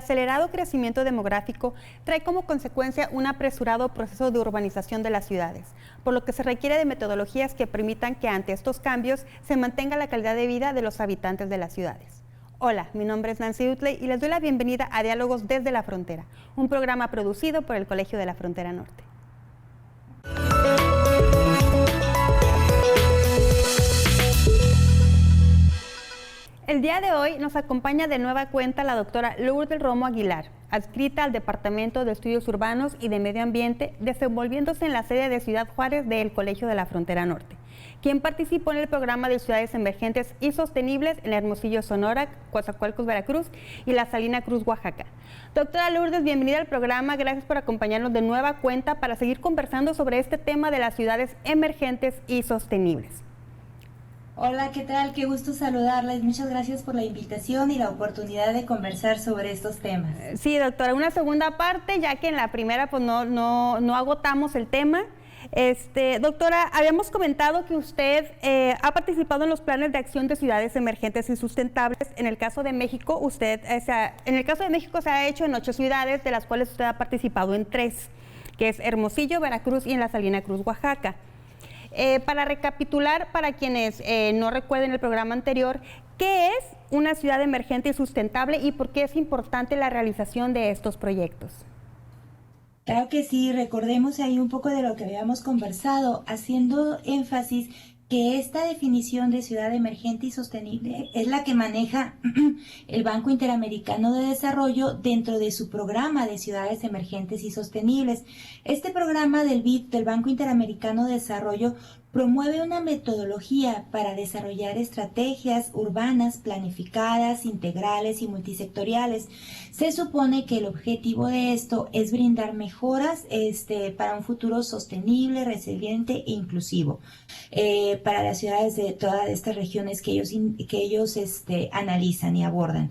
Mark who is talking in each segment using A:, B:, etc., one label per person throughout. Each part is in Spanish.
A: acelerado crecimiento demográfico trae como consecuencia un apresurado proceso de urbanización de las ciudades, por lo que se requiere de metodologías que permitan que ante estos cambios se mantenga la calidad de vida de los habitantes de las ciudades. Hola, mi nombre es Nancy Utley y les doy la bienvenida a Diálogos desde la Frontera, un programa producido por el Colegio de la Frontera Norte. El día de hoy nos acompaña de nueva cuenta la doctora Lourdes Romo Aguilar, adscrita al Departamento de Estudios Urbanos y de Medio Ambiente, desenvolviéndose en la sede de Ciudad Juárez del Colegio de la Frontera Norte, quien participó en el programa de Ciudades Emergentes y Sostenibles en Hermosillo, Sonora, Coatzacoalcos, Veracruz y La Salina Cruz, Oaxaca. Doctora Lourdes, bienvenida al programa, gracias por acompañarnos de nueva cuenta para seguir conversando sobre este tema de las ciudades emergentes y sostenibles.
B: Hola, ¿qué tal? Qué gusto saludarles. Muchas gracias por la invitación y la oportunidad de conversar sobre estos temas.
A: Sí, doctora, una segunda parte, ya que en la primera pues no agotamos el tema. Doctora, habíamos comentado que usted ha participado en los planes de acción de ciudades emergentes y sustentables. En el caso de México, se ha hecho en 8 ciudades, de las cuales usted ha participado en 3, que es Hermosillo, Veracruz y en La Salina Cruz, Oaxaca. Para recapitular, para quienes no recuerden el programa anterior, ¿qué es una ciudad emergente y sustentable y por qué es importante la realización de estos proyectos?
B: Claro que sí, recordemos ahí un poco de lo que habíamos conversado, haciendo énfasis que esta definición de ciudad emergente y sostenible es la que maneja el Banco Interamericano de Desarrollo dentro de su programa de ciudades emergentes y sostenibles. Este programa del BID, del Banco Interamericano de Desarrollo, promueve una metodología para desarrollar estrategias urbanas planificadas, integrales y multisectoriales. Se supone que el objetivo de esto es brindar mejoras para un futuro sostenible, resiliente e inclusivo para las ciudades de todas estas regiones que ellos analizan y abordan.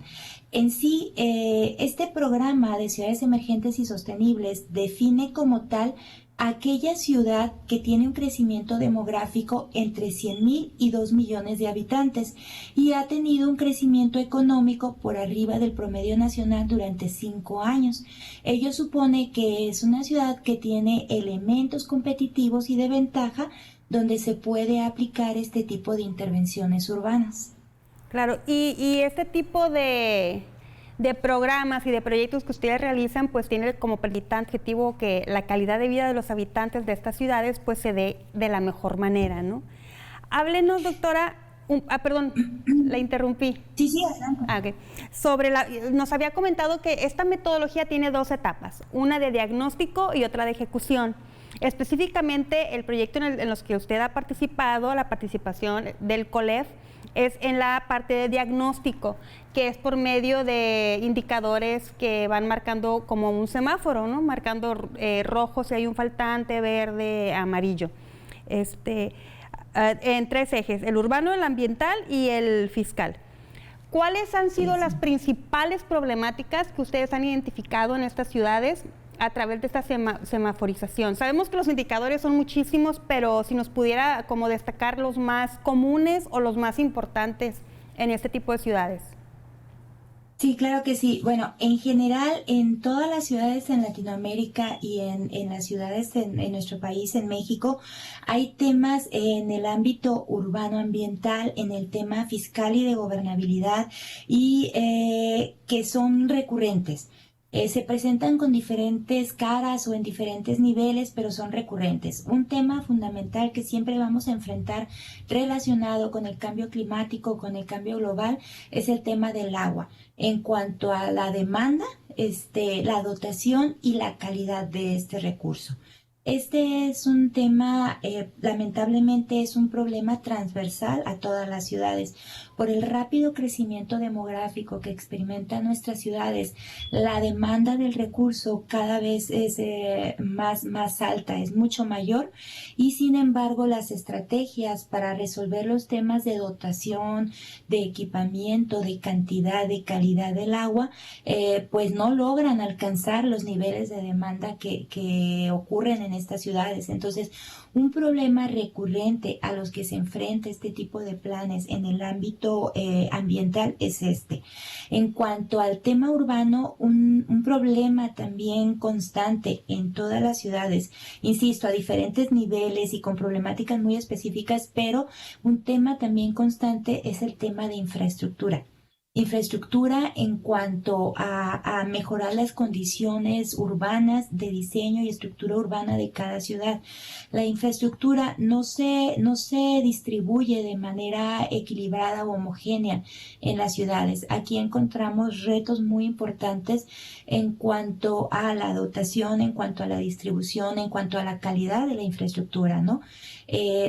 B: En sí, este programa de ciudades emergentes y sostenibles define como tal aquella ciudad que tiene un crecimiento demográfico entre 100,000 y 2 millones de habitantes y ha tenido un crecimiento económico por arriba del promedio nacional durante 5 años. Ello supone que es una ciudad que tiene elementos competitivos y de ventaja donde se puede aplicar este tipo de intervenciones urbanas.
A: Claro, y este tipo de programas y de proyectos que ustedes realizan, pues tiene como principal objetivo que la calidad de vida de los habitantes de estas ciudades pues se dé de la mejor manera, ¿no? Háblenos, doctora, perdón, la interrumpí.
B: Sí, adelante.
A: Okay. Nos había comentado que esta metodología tiene 2 etapas, una de diagnóstico y otra de ejecución. Específicamente, el proyecto en los que usted ha participado, la participación del COLEF, es en la parte de diagnóstico, que es por medio de indicadores que van marcando como un semáforo, ¿no? Marcando rojo si hay un faltante, verde, amarillo. En 3 ejes, el urbano, el ambiental y el fiscal. ¿Cuáles han sido las principales problemáticas que ustedes han identificado en estas ciudades a través de esta semaforización? Sabemos que los indicadores son muchísimos, pero si nos pudiera como destacar los más comunes o los más importantes en este tipo de ciudades.
B: Sí, claro que sí. Bueno, en general, en todas las ciudades en Latinoamérica y en las ciudades en nuestro país, en México, hay temas en el ámbito urbano ambiental, en el tema fiscal y de gobernabilidad, y que son recurrentes. Se presentan con diferentes caras o en diferentes niveles, pero son recurrentes. Un tema fundamental que siempre vamos a enfrentar relacionado con el cambio climático, con el cambio global, es el tema del agua. En cuanto a la demanda, la dotación y la calidad de este recurso. Este es un tema, lamentablemente es un problema transversal a todas las ciudades. Por el rápido crecimiento demográfico que experimentan nuestras ciudades, la demanda del recurso cada vez es más alta, es mucho mayor, y sin embargo las estrategias para resolver los temas de dotación, de equipamiento, de cantidad, de calidad del agua, pues no logran alcanzar los niveles de demanda que ocurren en estas ciudades. Entonces, un problema recurrente a los que se enfrenta este tipo de planes en el ámbito ámbito ambiental es este. En cuanto al tema urbano, un problema también constante en todas las ciudades, insisto, a diferentes niveles y con problemáticas muy específicas, pero un tema también constante es el tema de infraestructura. Infraestructura en cuanto a mejorar las condiciones urbanas de diseño y estructura urbana de cada ciudad. La infraestructura no se distribuye de manera equilibrada o homogénea en las ciudades. Aquí encontramos retos muy importantes en cuanto a la dotación, en cuanto a la distribución, en cuanto a la calidad de la infraestructura, ¿no?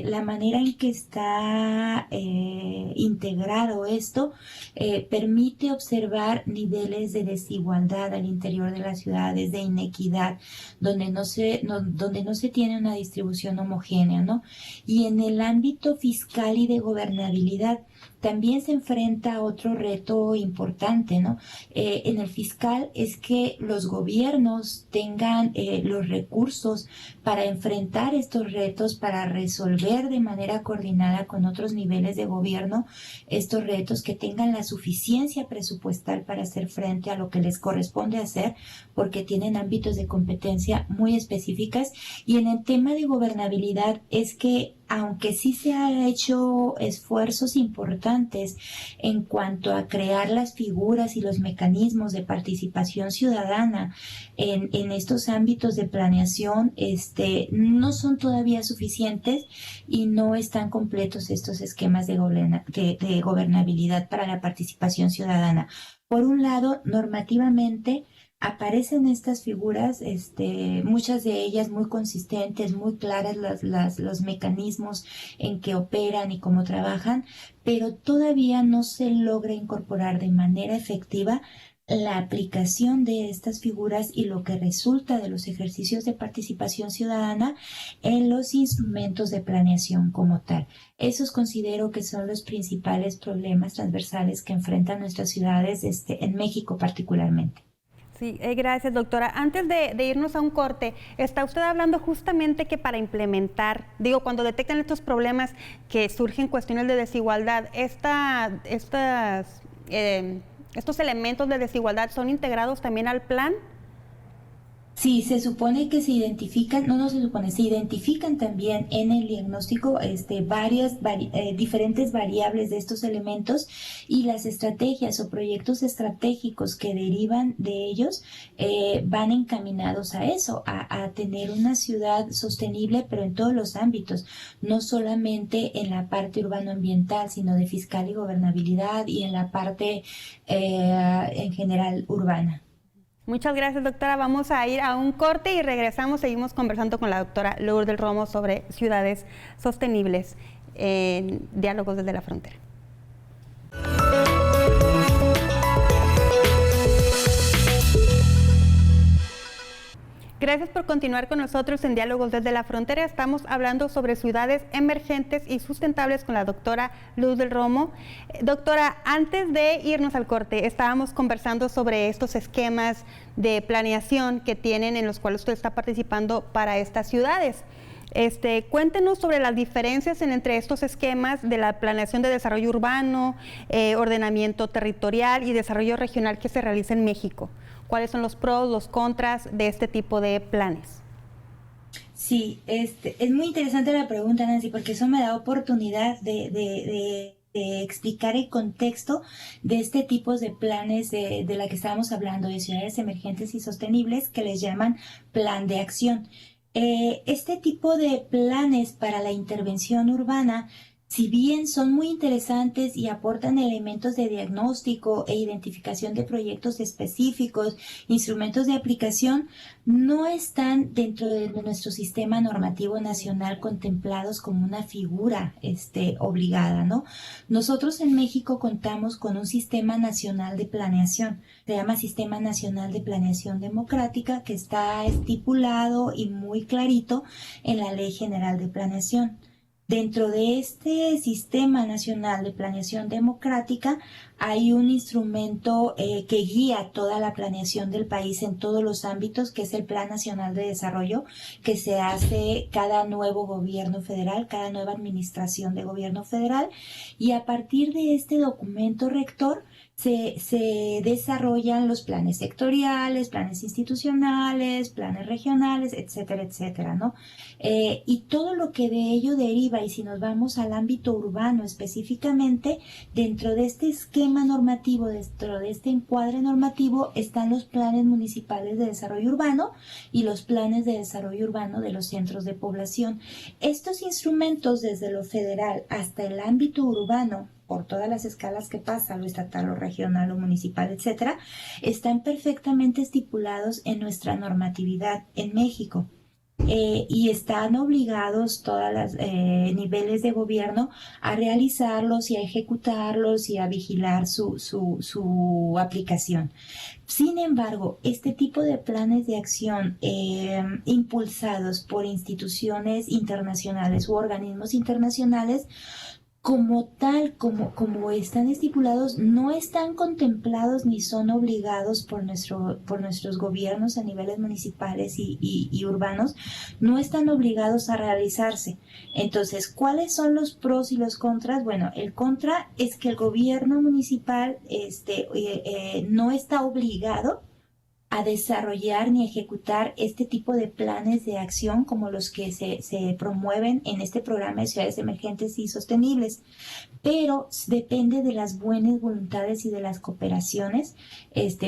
B: La manera en que está integrado esto permite observar niveles de desigualdad al interior de las ciudades, de inequidad, donde no se tiene una distribución homogénea, ¿no? Y en el ámbito fiscal y de gobernabilidad también se enfrenta a otro reto importante, ¿no? En el fiscal es que los gobiernos tengan los recursos para enfrentar estos retos, para resolver de manera coordinada con otros niveles de gobierno estos retos, que tengan la suficiencia presupuestal para hacer frente a lo que les corresponde hacer, porque tienen ámbitos de competencia muy específicas. Y en el tema de gobernabilidad es que, aunque sí se han hecho esfuerzos importantes en cuanto a crear las figuras y los mecanismos de participación ciudadana en estos ámbitos de planeación, no son todavía suficientes y no están completos estos esquemas de gobernabilidad para la participación ciudadana. Por un lado, normativamente, aparecen estas figuras, muchas de ellas muy consistentes, muy claras los mecanismos en que operan y cómo trabajan, pero todavía no se logra incorporar de manera efectiva la aplicación de estas figuras y lo que resulta de los ejercicios de participación ciudadana en los instrumentos de planeación como tal. Esos considero que son los principales problemas transversales que enfrentan nuestras ciudades, en México particularmente.
A: Sí, gracias, doctora. Antes de irnos a un corte, está usted hablando justamente que para implementar, cuando detectan estos problemas que surgen cuestiones de desigualdad, estos elementos de desigualdad son integrados también al plan.
B: Sí, se supone que se identifican, no se supone, se identifican también en el diagnóstico diferentes variables de estos elementos, y las estrategias o proyectos estratégicos que derivan de ellos van encaminados a eso, a tener una ciudad sostenible, pero en todos los ámbitos, no solamente en la parte urbano-ambiental, sino de fiscal y gobernabilidad, y en la parte en general urbana.
A: Muchas gracias, doctora. Vamos a ir a un corte y regresamos. Seguimos conversando con la doctora Lourdes Romo sobre ciudades sostenibles en Diálogos desde la Frontera. Gracias por continuar con nosotros en Diálogos desde la Frontera. Estamos hablando sobre ciudades emergentes y sustentables con la doctora Lourdes Romo. Doctora, antes de irnos al corte, estábamos conversando sobre estos esquemas de planeación que tienen, en los cuales usted está participando para estas ciudades. Cuéntenos sobre las diferencias entre estos esquemas de la planeación de desarrollo urbano, ordenamiento territorial y desarrollo regional que se realiza en México. ¿Cuáles son los pros, los contras de este tipo de planes?
B: Sí, es muy interesante la pregunta, Nancy, porque eso me da oportunidad de explicar el contexto de este tipo de planes de la que estábamos hablando, de ciudades emergentes y sostenibles, que les llaman plan de acción. Este tipo de planes para la intervención urbana, si bien son muy interesantes y aportan elementos de diagnóstico e identificación de proyectos específicos, instrumentos de aplicación, no están dentro de nuestro sistema normativo nacional contemplados como una figura obligada, ¿no? Nosotros en México contamos con un sistema nacional de planeación, se llama Sistema Nacional de Planeación Democrática, que está estipulado y muy clarito en la Ley General de Planeación. Dentro de este Sistema Nacional de Planeación Democrática hay un instrumento que guía toda la planeación del país en todos los ámbitos, que es el Plan Nacional de Desarrollo, que se hace cada nuevo gobierno federal, cada nueva administración de gobierno federal, y a partir de este documento rector se desarrollan los planes sectoriales, planes institucionales, planes regionales, etcétera, etcétera, ¿no? Y todo lo que de ello deriva, y si nos vamos al ámbito urbano específicamente, dentro de este esquema normativo, dentro de este encuadre normativo, están los planes municipales de desarrollo urbano y los planes de desarrollo urbano de los centros de población. Estos instrumentos, desde lo federal hasta el ámbito urbano, por todas las escalas que pasa, lo estatal, lo regional, lo municipal, etcétera, están perfectamente estipulados en nuestra normatividad en México. Y están obligados todos los niveles de gobierno a realizarlos y a ejecutarlos y a vigilar su aplicación. Sin embargo, este tipo de planes de acción impulsados por instituciones internacionales u organismos internacionales, como tal, como están estipulados, no están contemplados ni son obligados por nuestros gobiernos a niveles municipales y urbanos, no están obligados a realizarse. Entonces, ¿cuáles son los pros y los contras? Bueno, el contra es que el gobierno municipal no está obligado a desarrollar ni ejecutar este tipo de planes de acción como los que se promueven en este programa de ciudades emergentes y sostenibles, pero depende de las buenas voluntades y de las cooperaciones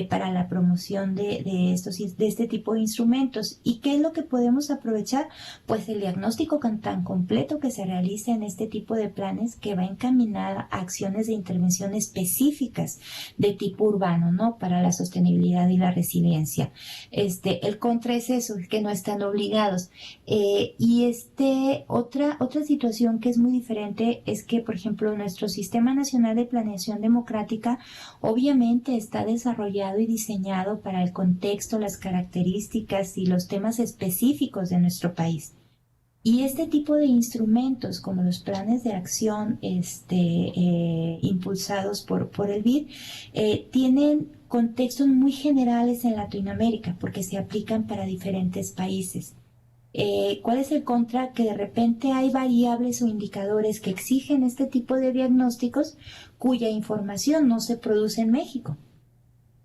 B: para la promoción de este tipo de instrumentos. ¿Y qué es lo que podemos aprovechar? Pues el diagnóstico tan completo que se realiza en este tipo de planes, que va encaminada a acciones de intervención específicas de tipo urbano, ¿no? Para la sostenibilidad y la resiliencia. El contra es eso, que no están obligados. Y otra situación que es muy diferente es que, por ejemplo, nuestro Sistema Nacional de Planeación Democrática obviamente está desarrollado y diseñado para el contexto, las características y los temas específicos de nuestro país. Y este tipo de instrumentos, como los planes de acción impulsados por el BID, tienen contextos muy generales en Latinoamérica, porque se aplican para diferentes países. ¿Cuál es el contra? Que de repente hay variables o indicadores que exigen este tipo de diagnósticos cuya información no se produce en México.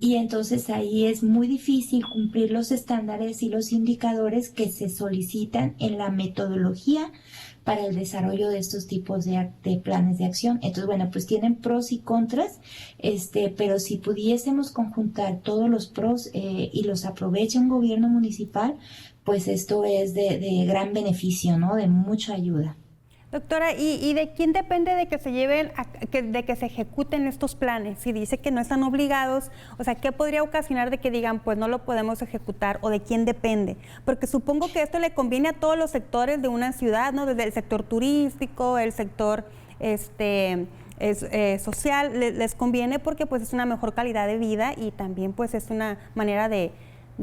B: Y entonces ahí es muy difícil cumplir los estándares y los indicadores que se solicitan en la metodología para el desarrollo de estos tipos de planes de acción. Entonces, bueno, pues tienen pros y contras, pero si pudiésemos conjuntar todos los pros y los aprovecha un gobierno municipal, pues esto es de gran beneficio, ¿no? De mucha ayuda.
A: Doctora, ¿y de quién depende de que se de que se ejecuten estos planes? Si dice que no están obligados, o sea, ¿qué podría ocasionar de que digan, pues no lo podemos ejecutar, o de quién depende? Porque supongo que esto le conviene a todos los sectores de una ciudad, ¿no? Desde el sector turístico, el sector social, les conviene porque pues es una mejor calidad de vida y también pues es una manera de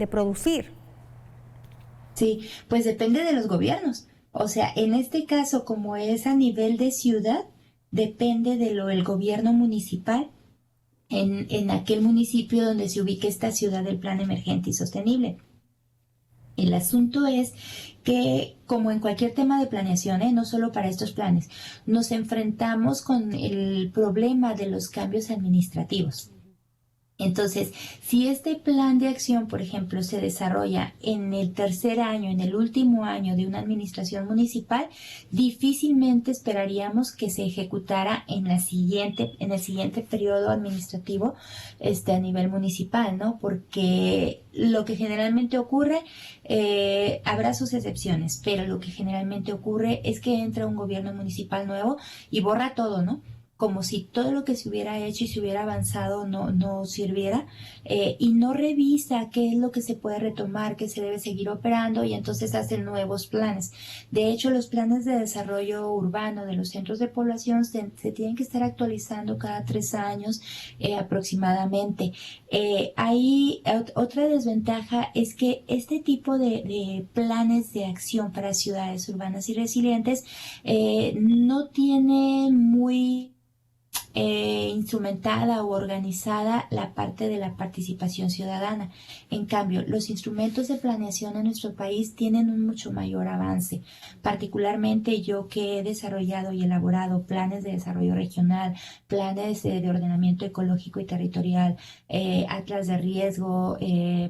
A: producir.
B: Sí, pues depende de los gobiernos. O sea, en este caso, como es a nivel de ciudad, depende del gobierno municipal en aquel municipio donde se ubique esta ciudad del plan emergente y sostenible. El asunto es que, como en cualquier tema de planeación, no solo para estos planes, nos enfrentamos con el problema de los cambios administrativos. Entonces, si este plan de acción, por ejemplo, se desarrolla en el tercer año, en el último año de una administración municipal, difícilmente esperaríamos que se ejecutara en el siguiente periodo administrativo a nivel municipal, ¿no? Porque lo que generalmente ocurre, habrá sus excepciones, pero lo que generalmente ocurre es que entra un gobierno municipal nuevo y borra todo, ¿no? Como si todo lo que se hubiera hecho y se hubiera avanzado no sirviera, y no revisa qué es lo que se puede retomar, qué se debe seguir operando, y entonces hacen nuevos planes. De hecho, los planes de desarrollo urbano de los centros de población se tienen que estar actualizando cada 3 años aproximadamente. Hay otra desventaja, es que este tipo de planes de acción para ciudades urbanas y resilientes no tiene muy instrumentada o organizada la parte de la participación ciudadana. En cambio, los instrumentos de planeación en nuestro país tienen un mucho mayor avance. Particularmente yo que he desarrollado y elaborado planes de desarrollo regional, planes de ordenamiento ecológico y territorial, atlas de riesgo,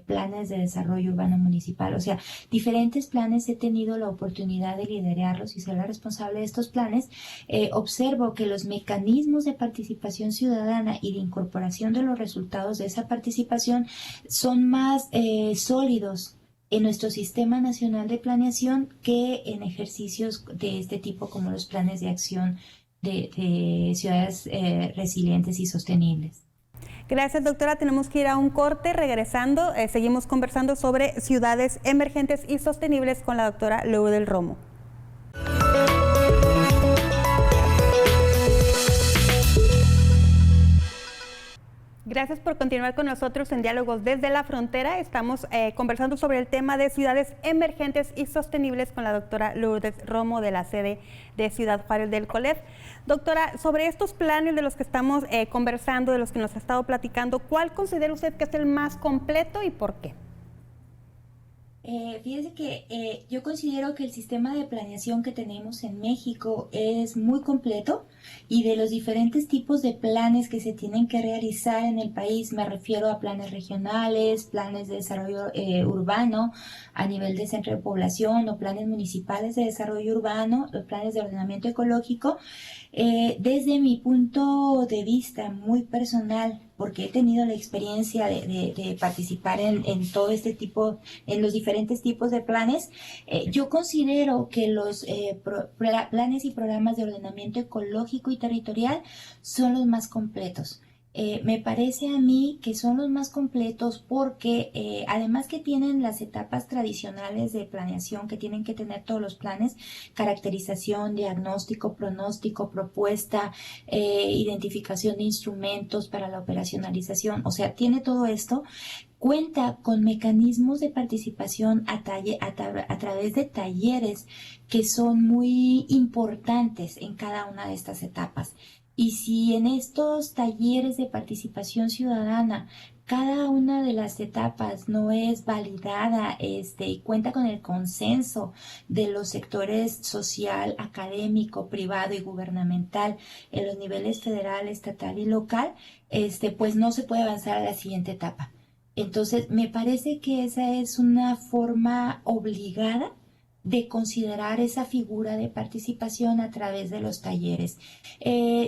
B: planes de desarrollo urbano municipal, o sea, diferentes planes, he tenido la oportunidad de liderarlos y ser la responsable de estos planes. Observo que los mecanismos de participación ciudadana y de incorporación de los resultados de esa participación son más sólidos en nuestro Sistema Nacional de Planeación que en ejercicios de este tipo como los planes de acción de ciudades resilientes y sostenibles.
A: Gracias, doctora. Tenemos que ir a un corte. Regresando, seguimos conversando sobre ciudades emergentes y sostenibles con la doctora Lourdes Romo. Gracias por continuar con nosotros en Diálogos desde la Frontera. Estamos conversando sobre el tema de ciudades emergentes y sostenibles con la doctora Lourdes Romo de la sede de Ciudad Juárez del COLEF. Doctora, sobre estos planes de los que estamos conversando, de los que nos ha estado platicando, ¿cuál considera usted que es el más completo y por qué?
B: Fíjese que yo considero que el sistema de planeación que tenemos en México es muy completo y de los diferentes tipos de planes que se tienen que realizar en el país, me refiero a planes regionales, planes de desarrollo urbano a nivel de centro de población o planes municipales de desarrollo urbano, los planes de ordenamiento ecológico. Desde mi punto de vista muy personal, porque he tenido la experiencia de participar en todo este tipo, en los diferentes tipos de planes, yo considero que los planes y programas de ordenamiento ecológico y territorial son los más completos. Me parece a mí que son los más completos porque además que tienen las etapas tradicionales de planeación que tienen que tener todos los planes, caracterización, diagnóstico, pronóstico, propuesta, identificación de instrumentos para la operacionalización, o sea, tiene todo esto. Cuenta con mecanismos de participación a través de talleres que son muy importantes en cada una de estas etapas. Y si en estos talleres de participación ciudadana cada una de las etapas no es validada y cuenta con el consenso de los sectores social, académico, privado y gubernamental en los niveles federal, estatal y local, pues no se puede avanzar a la siguiente etapa. Entonces, me parece que esa es una forma obligada de considerar esa figura de participación a través de los talleres.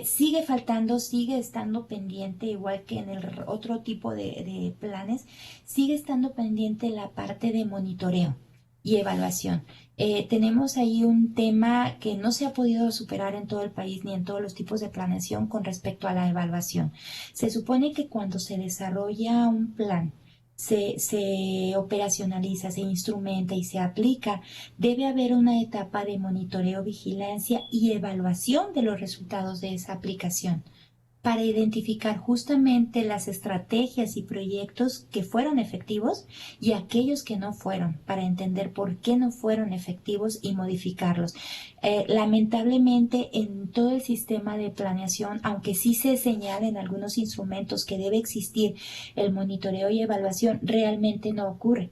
B: Sigue faltando, sigue estando pendiente, igual que en el otro tipo de planes, sigue estando pendiente la parte de monitoreo y evaluación. Tenemos ahí un tema que no se ha podido superar en todo el país ni en todos los tipos de planeación con respecto a la evaluación. Se supone que cuando se desarrolla un plan, se operacionaliza, se instrumenta y se aplica, debe haber una etapa de monitoreo, vigilancia y evaluación de los resultados de esa aplicación para identificar justamente las estrategias y proyectos que fueron efectivos y aquellos que no fueron, para entender por qué no fueron efectivos y modificarlos. Lamentablemente, en todo el sistema de planeación, aunque sí se señala en algunos instrumentos que debe existir el monitoreo y evaluación, realmente no ocurre.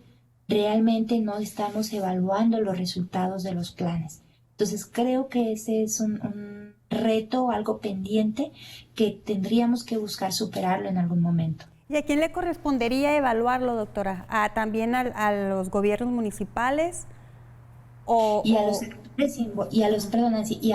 B: Realmente no estamos evaluando los resultados de los planes. Entonces, creo que ese es un reto, algo pendiente que tendríamos que buscar superarlo en algún momento.
A: ¿Y a quién le correspondería evaluarlo, doctora? ¿También a los gobiernos municipales?
B: Y a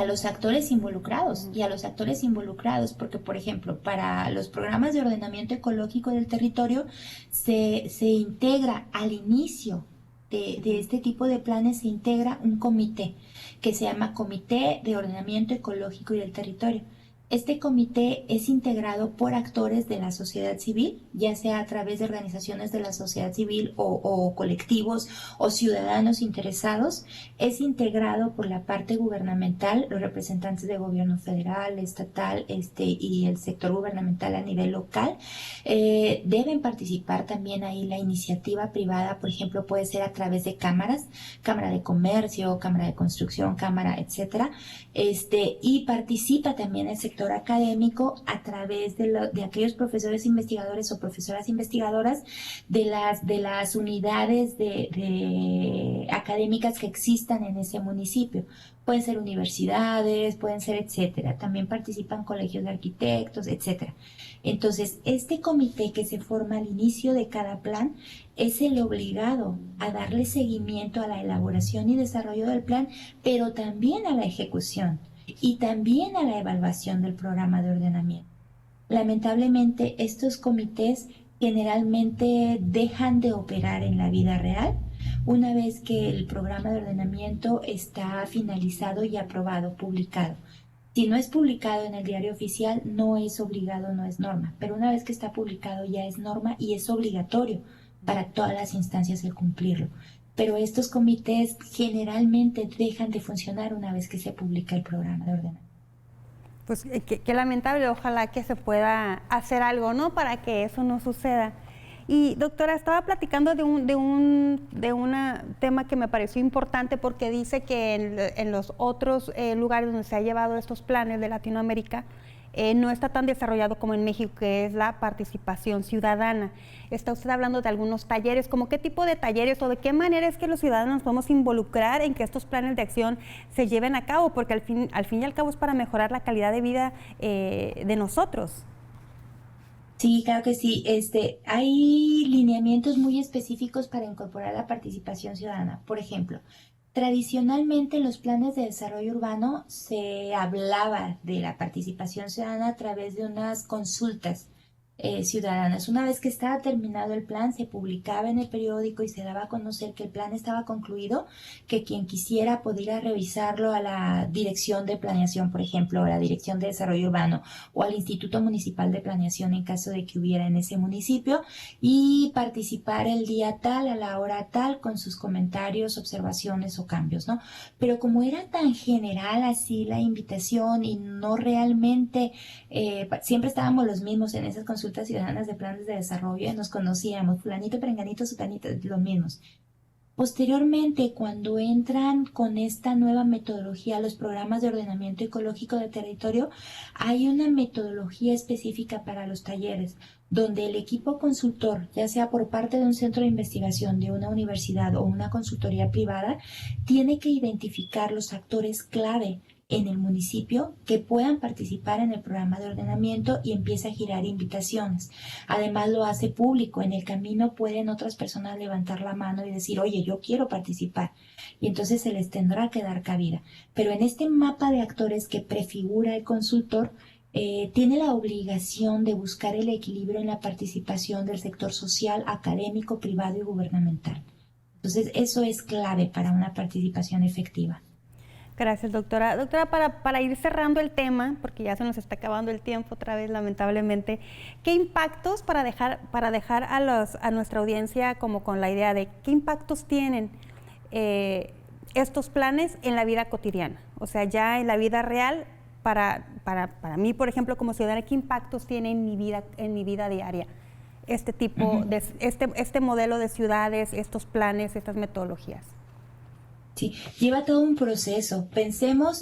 B: los actores involucrados, porque por ejemplo, para los programas de ordenamiento ecológico del territorio se integra al inicio de este tipo de planes, se integra un comité que se llama Comité de Ordenamiento Ecológico y del Territorio. Este comité es integrado por actores de la sociedad civil, ya sea a través de organizaciones de la sociedad civil o colectivos o ciudadanos interesados. Es integrado por la parte gubernamental, los representantes de gobierno federal, estatal y el sector gubernamental a nivel local. Deben participar también ahí la iniciativa privada, por ejemplo, puede ser a través de cámaras, Cámara de Comercio, Cámara de Construcción, Cámara, etcétera. Y participa también el sector sector académico a través de aquellos profesores investigadores o profesoras investigadoras de las unidades académicas que existan en ese municipio. Pueden ser universidades, pueden ser etcétera. También participan colegios de arquitectos, etcétera. Entonces, este comité que se forma al inicio de cada plan es el obligado a darle seguimiento a la elaboración y desarrollo del plan, pero también a la ejecución y también a la evaluación del programa de ordenamiento. Lamentablemente, estos comités generalmente dejan de operar en la vida real una vez que el programa de ordenamiento está finalizado y aprobado, publicado. Si no es publicado en el diario oficial, no es obligado, no es norma, pero una vez que está publicado ya es norma y es obligatorio para todas las instancias el cumplirlo. Pero estos comités generalmente dejan de funcionar una vez que se publica el programa de ordenamiento.
A: Pues qué lamentable, ojalá que se pueda hacer algo, ¿no?, para que eso no suceda. Y doctora, estaba platicando de un tema que me pareció importante porque dice que en los otros lugares donde se ha llevado estos planes de Latinoamérica no está tan desarrollado como en México, que es la participación ciudadana. Está usted hablando de algunos talleres, ¿como qué tipo de talleres o de qué manera es que los ciudadanos nos podemos involucrar en que estos planes de acción se lleven a cabo? Porque al fin y al cabo es para mejorar la calidad de vida de nosotros.
B: Sí, claro que sí. Hay lineamientos muy específicos para incorporar la participación ciudadana. Por ejemplo, tradicionalmente en los planes de desarrollo urbano se hablaba de la participación ciudadana a través de unas consultas ciudadanas. Una vez que estaba terminado el plan, se publicaba en el periódico y se daba a conocer que el plan estaba concluido, que quien quisiera podría revisarlo a la Dirección de Planeación, por ejemplo, a la Dirección de Desarrollo Urbano o al Instituto Municipal de Planeación en caso de que hubiera en ese municipio, y participar el día tal, a la hora tal, con sus comentarios, observaciones o cambios, ¿no? Pero como era tan general así la invitación y no realmente, siempre estábamos los mismos en esas consultas ciudadanas de planes de desarrollo y nos conocíamos, fulanito, perenganito, sutanito, los mismos. Posteriormente, cuando entran con esta nueva metodología los programas de ordenamiento ecológico de territorio, hay una metodología específica para los talleres, donde el equipo consultor, ya sea por parte de un centro de investigación, de una universidad o una consultoría privada, tiene que identificar los actores clave en el municipio que puedan participar en el programa de ordenamiento y empieza a girar invitaciones. Además lo hace público. En el camino pueden otras personas levantar la mano y decir, oye, yo quiero participar. Y entonces se les tendrá que dar cabida. Pero en este mapa de actores que prefigura el consultor, tiene la obligación de buscar el equilibrio en la participación del sector social, académico, privado y gubernamental. Entonces eso es clave para una participación efectiva.
A: Gracias, doctora. Doctora, para ir cerrando el tema, porque ya se nos está acabando el tiempo otra vez, lamentablemente, ¿qué impactos para dejar a nuestra audiencia como con la idea de qué impactos tienen estos planes en la vida cotidiana? O sea, ya en la vida real, para mí, por ejemplo, como ciudadana, ¿qué impactos tiene en mi vida diaria este tipo de este modelo de ciudades, estos planes, estas metodologías?
B: Sí, lleva todo un proceso. Pensemos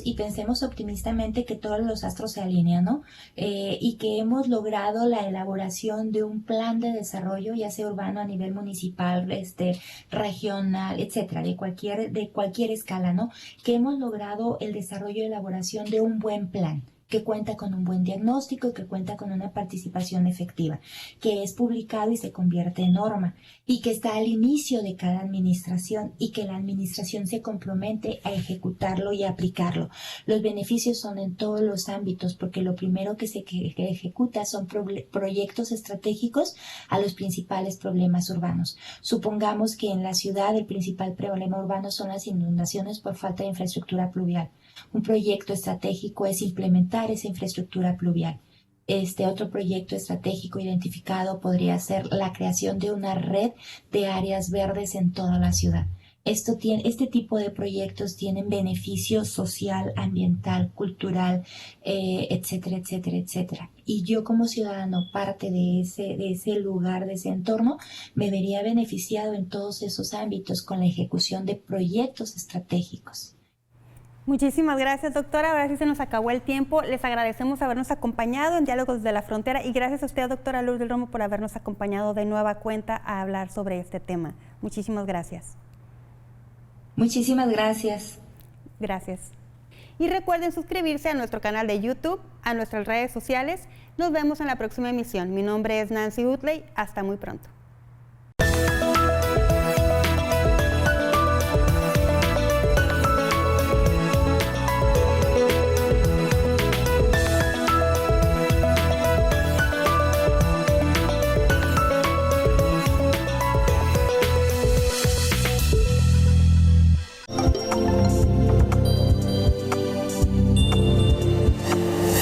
B: optimistamente que todos los astros se alinean, ¿no? Y que hemos logrado la elaboración de un plan de desarrollo, ya sea urbano a nivel municipal, regional, etcétera, de cualquier escala, ¿no? Que hemos logrado el desarrollo y elaboración de un buen plan, que cuenta con un buen diagnóstico y que cuenta con una participación efectiva, que es publicado y se convierte en norma, y que está al inicio de cada administración y que la administración se compromete a ejecutarlo y a aplicarlo. Los beneficios son en todos los ámbitos, porque lo primero que se ejecuta son proyectos estratégicos a los principales problemas urbanos. Supongamos que en la ciudad el principal problema urbano son las inundaciones por falta de infraestructura pluvial. Un proyecto estratégico es implementar esa infraestructura pluvial. Otro proyecto estratégico identificado podría ser la creación de una red de áreas verdes en toda la ciudad. Este tipo de proyectos tienen beneficio social, ambiental, cultural, etcétera, etcétera, etcétera. Y yo como ciudadano, parte de ese lugar, de ese entorno, me vería beneficiado en todos esos ámbitos con la ejecución de proyectos estratégicos.
A: Muchísimas gracias, doctora. Ahora sí se nos acabó el tiempo. Les agradecemos habernos acompañado en Diálogos de la Frontera y gracias a usted, doctora Lourdes Romo, por habernos acompañado de nueva cuenta a hablar sobre este tema. Muchísimas gracias.
B: Muchísimas gracias.
A: Gracias. Y recuerden suscribirse a nuestro canal de YouTube, a nuestras redes sociales. Nos vemos en la próxima emisión. Mi nombre es Nancy Utley. Hasta muy pronto.